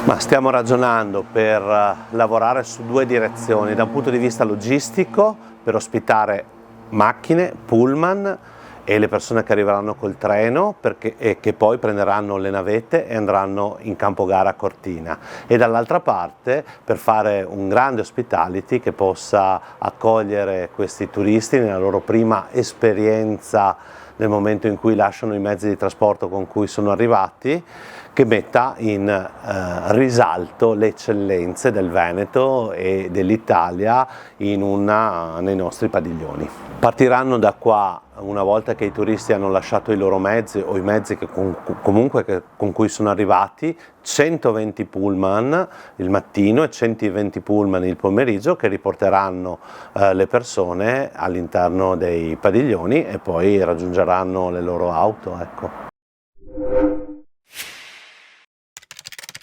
Ma stiamo ragionando per lavorare su due direzioni: da un punto di vista logistico, per ospitare macchine, pullman e le persone che arriveranno col treno e che poi prenderanno le navette e andranno in Campogara a Cortina, e dall'altra parte per fare un grande hospitality che possa accogliere questi turisti nella loro prima esperienza nel momento in cui lasciano i mezzi di trasporto con cui sono arrivati, che metta in risalto le eccellenze del Veneto e dell'Italia nei nostri padiglioni. Partiranno da qua, una volta che i turisti hanno lasciato i loro mezzi o i mezzi con cui sono arrivati, 120 pullman il mattino e 120 pullman il pomeriggio che riporteranno le persone all'interno dei padiglioni e poi raggiungeranno le loro auto, ecco.